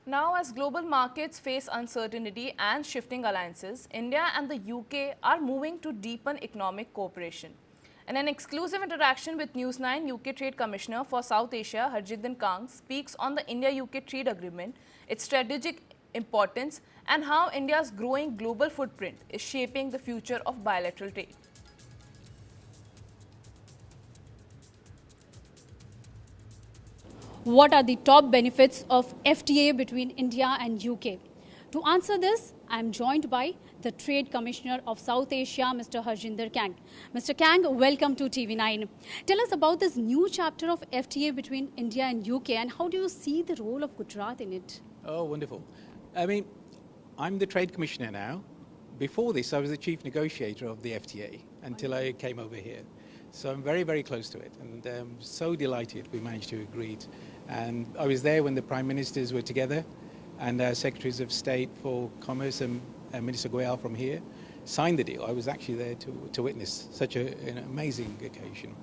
Now, as global markets face uncertainty and shifting alliances, India and the UK are moving to deepen economic cooperation. In an exclusive interaction with News9, UK Trade Commissioner for South Asia Harjinder Kang speaks on the India-UK trade agreement, its strategic importance, and how India's growing global footprint is shaping the future of bilateral trade. What are the top benefits of FTA between India and UK? To answer this, I am joined by the Trade Commissioner of South Asia, Mr. Harjinder Kang. Mr. Kang, welcome to TV9. Tell us about this new chapter of FTA between India and UK and how do you see the role of Gujarat in it? Oh, wonderful. I mean, I'm the Trade Commissioner now. Before this, I was the Chief Negotiator of the FTA until I came over here. So I'm very, very close to it, and I'm so delighted we managed to agree it. And I was there when the Prime Ministers were together, and Secretaries of State for Commerce and Minister Goyal from here signed the deal. I was actually there to witness such an amazing occasion.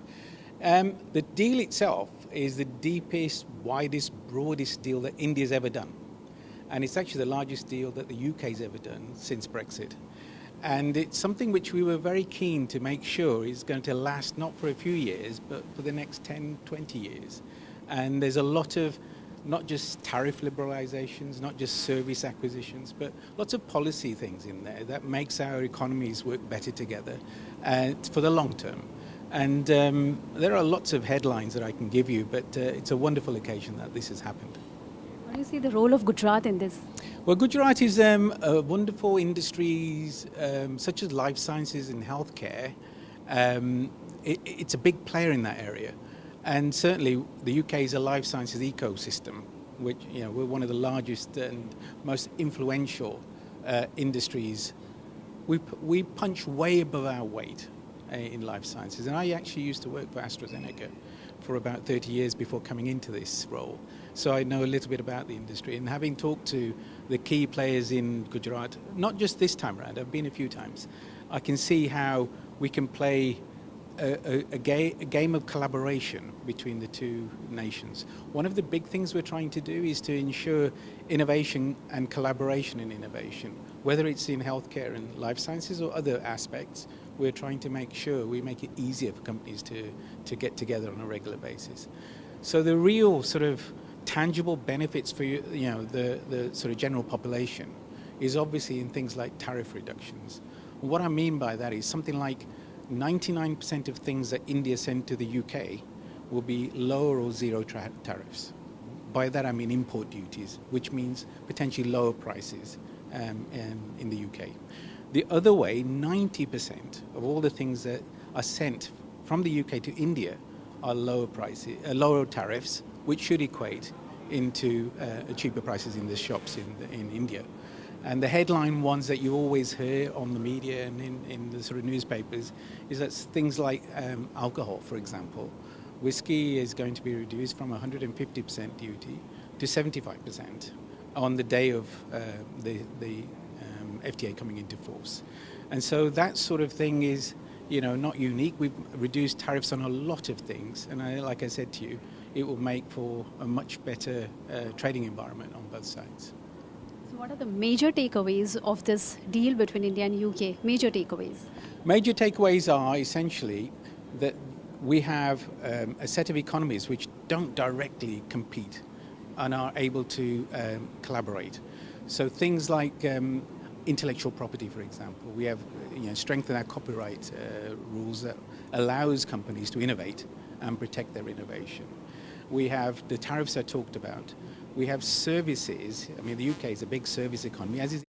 The deal itself is the deepest, widest, broadest deal that India's ever done. And it's actually the largest deal that the UK's ever done since Brexit. And it's something which we were very keen to make sure is going to last not for a few years, but for the next 10, 20 years. And there's a lot of not just tariff liberalizations, not just service acquisitions, but lots of policy things in there that makes our economies work better together for the long term. And there are lots of headlines that I can give you, but it's a wonderful occasion that this has happened. How do you see the role of Gujarat in this? Well, Gujarat is wonderful industries such as life sciences and healthcare. It's a big player in that area. And certainly the UK is a life sciences ecosystem, which, you know, we're one of the largest and most influential industries. We punch way above our weight in life sciences. And I actually used to work for AstraZeneca for about 30 years before coming into this role. So I know a little bit about the industry, and having talked to the key players in Gujarat, not just this time around, I've been a few times, I can see how we can play a game of collaboration between the two nations. One of the big things we're trying to do is to ensure innovation and collaboration in innovation, whether it's in healthcare and life sciences or other aspects. We're trying to make sure we make it easier for companies to get together on a regular basis. So the real sort of tangible benefits for the sort of general population is obviously in things like tariff reductions. What I mean by that is something like 99% of things that India send to the UK will be lower or zero tariffs. By that I mean import duties, which means potentially lower prices in the UK. The other way, 90% of all the things that are sent from the UK to India are lower tariffs, which should equate into cheaper prices in the shops in India. And the headline ones that you always hear on the media and in the sort of newspapers is that things like alcohol, for example. Whiskey is going to be reduced from 150% duty to 75% on the day of the FTA coming into force. And so that sort of thing is, you know, not unique. We've reduced tariffs on a lot of things, and like I said to you, it will make for a much better trading environment on both sides. So what are the major takeaways of this deal between India and UK? Major takeaways? Major takeaways are essentially that we have a set of economies which don't directly compete and are able to collaborate. So things like intellectual property, for example. We have strengthened our copyright rules that allows companies to innovate and protect their innovation. We have the tariffs I talked about. We have services. I mean, the UK is a big service economy, as is